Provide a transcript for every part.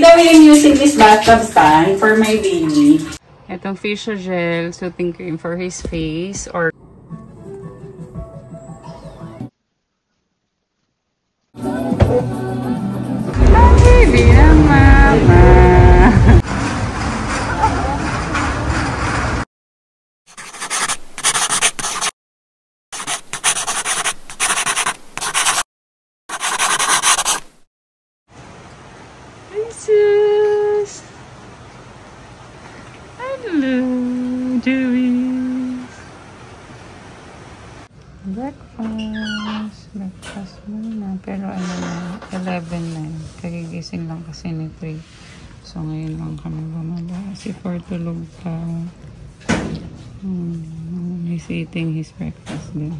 Now I am using this bathtub stand for my baby. Itong facial gel, soothing cream for his face or baby na mama. Princess. Hello, Joey's. Breakfast muna. Pero ano na, 11 na. Kagigising lang kasi ni 3. So ngayon lang kami bumaba. Si 4 tulog pa. He's eating his breakfast din.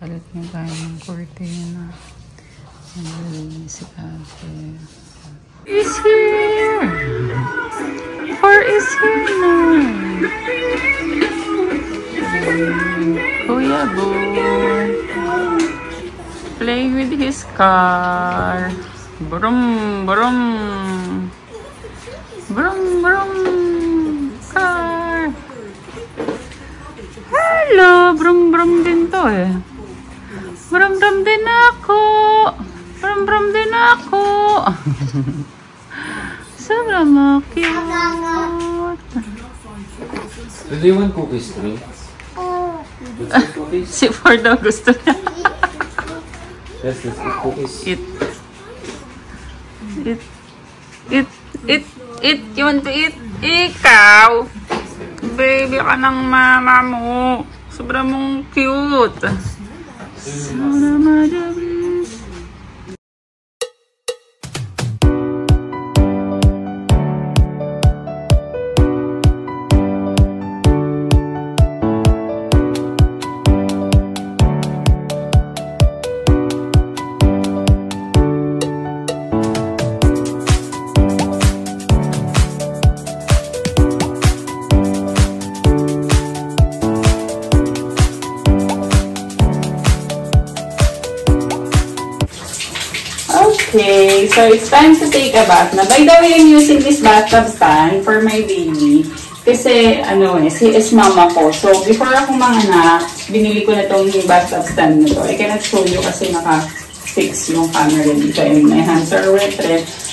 Palit na tayo ng cortina. Si Ate. Is here! 4 is here now. Kuya Boo. Playing with his car. Brum, brum. Brum, brum. Car. Hello! Brum, brum din to eh. Brum, brum din ako. Brum, brum din ako. Sobrang cute. Do you want cookies too? Si Ford daw gusto niya. Yes, let's eat cookies. Eat. You want to eat? Ikaw. Baby ka ng mama mo. Sobrang mong cute. Sobrang madami. Okay, so it's time to take a bath na. By the way, I'm using this bathtub stand for my baby. Kasi, si mama ko. So, before ako manganak, binili ko na itong bathtub stand na to. I cannot show you kasi naka-fix yung camera dito and my hands are wet.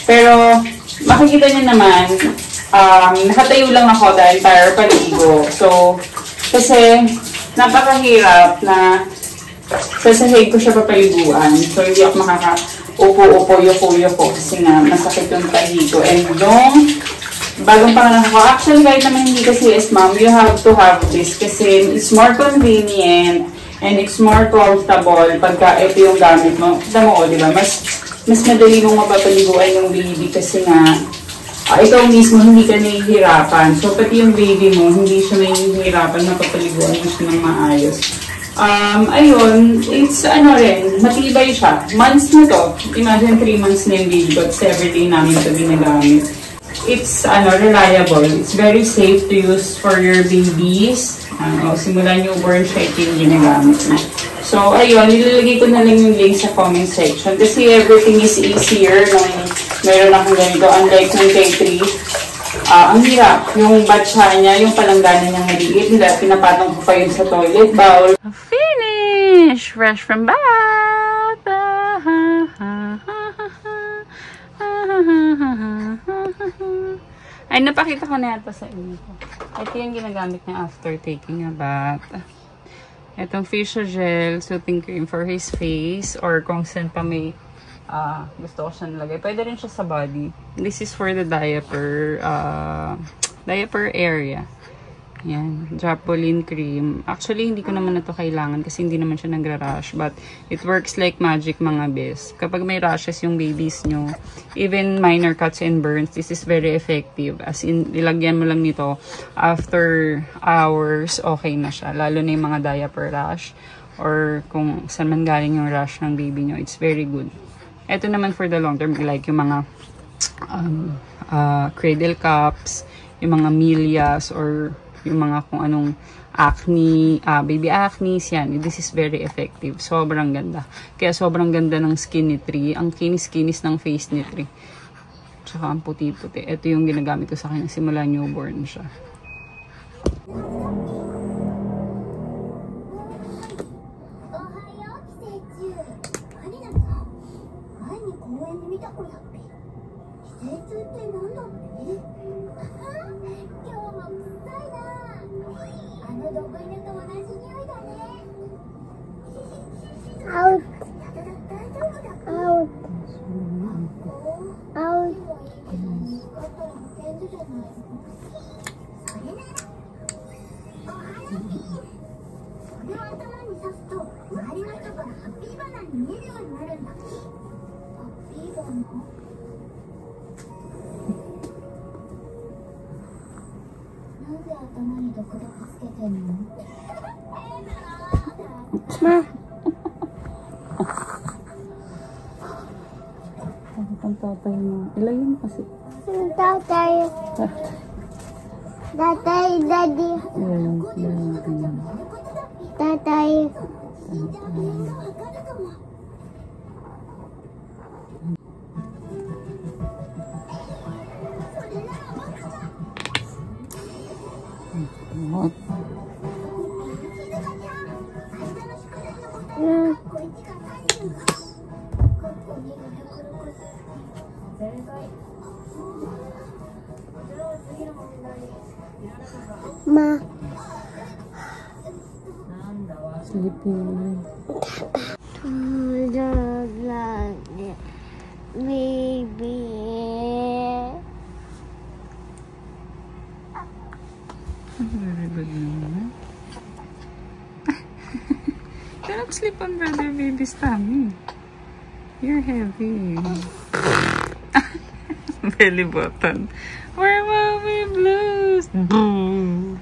Pero, makikita niyo naman, nakatayo lang ako dahil para paligo. So, kasi, napakahirap na sasahig ko siya papaliguan. So, hindi ako upo, yuko kasi nga masakit yung tahi ko. And yung bagong panganak ko, actually kahit naman hindi kasi mom, you have to have this kasi it's more convenient and it's more comfortable pagka ito yung gamit mo. Kita mo, diba? Mas madali mong mapapaliguan yung baby kasi nga ikaw mismo hindi ka nahihirapan. So pati yung baby mo, hindi siya nahihirapan mapapaliguan mo siya ng maayos. Ayun, it's matibay siya. Months na to. Imagine 3 months na yung baby ko. It's everyday namin ito ginagamit. It's, reliable. It's very safe to use for your babies. Simula newborn siya ito yung ginagamit na. So, ayun, nilalagay ko na lang yung link sa comment section. Kasi everything is easier nung meron akong ganito. Unlike ng K3. Ang hirap. Yung batsa niya, yung palanggana niya maliit. Pinapatong ko pa yun sa toilet bowl. Finish! Fresh from bath! Ay, napakita ko na yata sa inyo. Ito yung ginagamit niya after taking a bath. Itong facial gel, soothing cream for his face or kung saan pa may gusto ko siya nilagay. Pwede rin siya sa body. This is for the diaper area. Yan. Drapolin cream. Actually, hindi ko naman na ito kailangan kasi hindi naman siya nagra-rash. But, it works like magic mga bes. Kapag may rashes yung babies nyo, even minor cuts and burns, this is very effective. As in, ilagyan mo lang nito after hours, okay na siya. Lalo na yung mga diaper rash or kung saan man galing yung rash ng baby nyo. It's very good. Ito naman for the long term, like yung mga cradle cups, yung mga milias, or yung mga kung anong acne, baby acne, yan. This is very effective. Sobrang ganda. Kaya sobrang ganda ng skin ni Tree. Ang kinis-kinis ng face ni Tree. tsaka ang puti-puti. Ito yung ginagamit ko sa kanya simula newborn siya. Out. Out. Out. Ma. Ang tatay mo. Ilayin mo kasi. Tatay. Tatay, daddy. Tatay. What? Ma. Sleeping. Baby. Very good naman. Cannot sleep on brother baby's tummy. You're heavy. Belly button. Where mommy blues? Boom.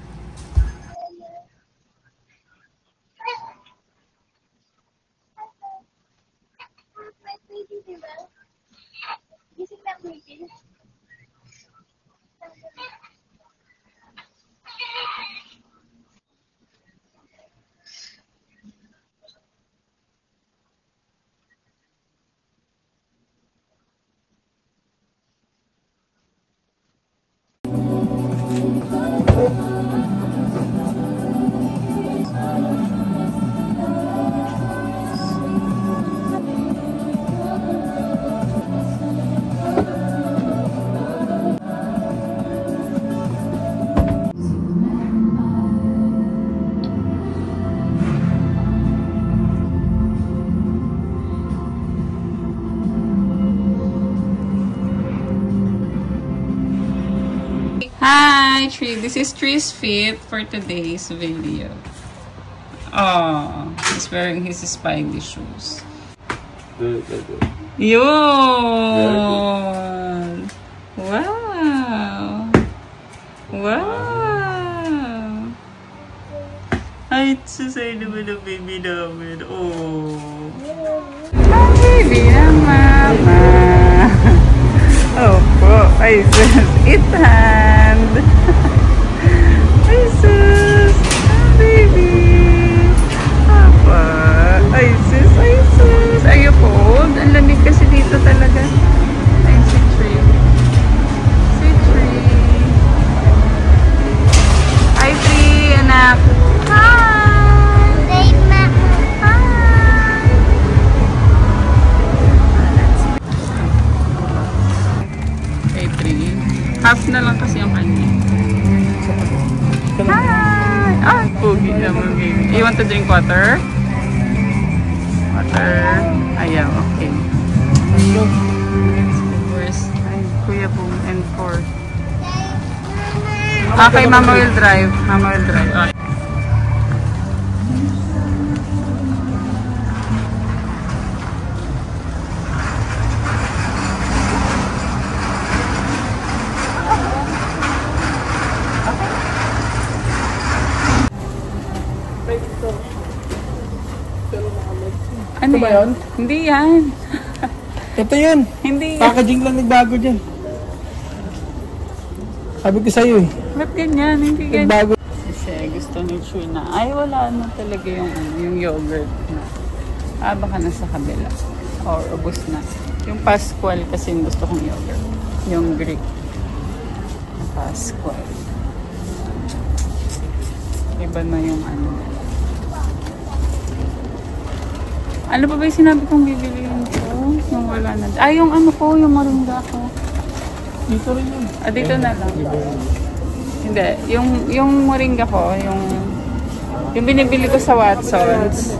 Hi, Tree. This is Tree's fit for today's video. Oh, he's wearing his Spidey shoes. Good. Yun! Wow! Wow! Ay, susay naman ang baby namin. Oh! Ang baby na mama! Opo! Ay, sus! It-hand! Ay, sus! Ang baby! Papa! Ay, sus! Ay, sus! Are you cold? Ang lamig kasi dito talaga. Ay, si Tree. Si Tree. Hi, Tree, anak. Hi! Say ma. Hi! Hey, Tree. Half na lang kasi ang kanya. Hi! Ah, pogi naman, baby. You want to drink water? Water. Ayaw, okay. Where's Kuya Boom and 4? Okay, Mama will drive. Mama will drive. Okay. Ano ba yun? Hindi yan. Ito yun. Hindi yan. Packaging lang nagbago dyan. Sabi ko sa'yo eh. Ba't ganyan? Hindi ganyan. Nagbago. Kasi gusto ni Tree na, ay wala na talaga yung yogurt na. Ah, baka nasa kabila. Or ubos na. Yung Pascual kasi yung gusto kong yogurt. Yung Greek Pascual. Iba na yung ano. Ano pa ba yung sinabi kong bibiliin ko? Yung wala na. Ah, yung ano ko, yung maringga ko. Dito rin yun. Ah, dito na lang. Hindi. Yung moringa ko, yung binibili ko sa Watsons.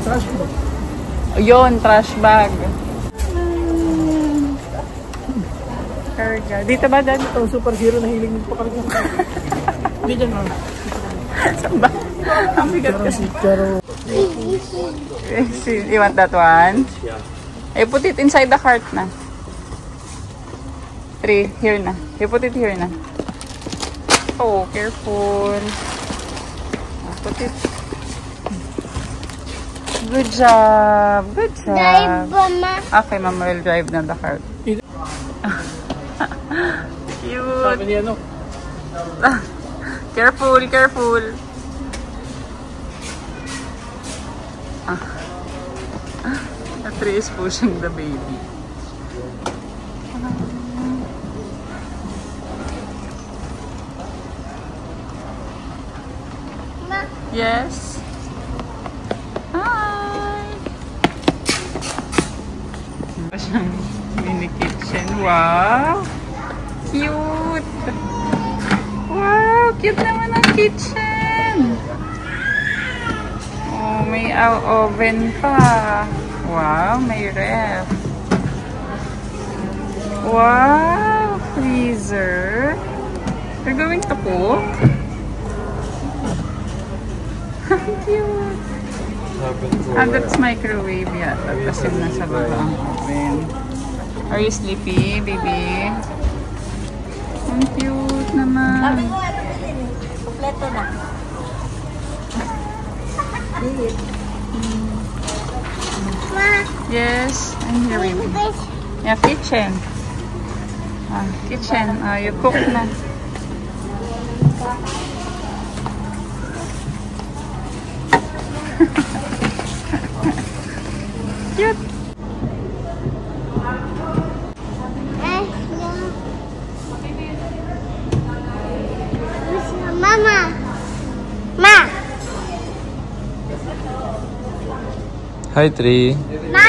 Trash bag. Yun, trash bag. Karga. Dito ba, Dad? Ito, super zero na hiling magpakarga. Hindi dyan, ma'am. Saan ba? Ang bigat kasi. Charo. You want that one? I put it inside the cart na. 3, here na. You put it here na. Oh, careful. Put it. Good job. Good job. Drive, Mama. Okay, Mama will drive na the cart. Cute. Sabi niya, no? Careful, careful. The tree is pushing the baby. Ma. Yes. Hi. Mini kitchen. Wow. Cute. Wow, cute naman ang kitchen. Oh, may oven pa. Wow, may ref. Wow, freezer. You're going to cook? Cute. Ah, that's microwave yata. Kasi nasa baba ang oven. Are you sleepy, baby? Ang cute naman. Sabi ko, ito din. Kompleto na. Ma. Yes, I'm here, baby. Yeah, kitchen. Kitchen. You cook na. Cute. Mama. Ma. Hi, Tree. Ma.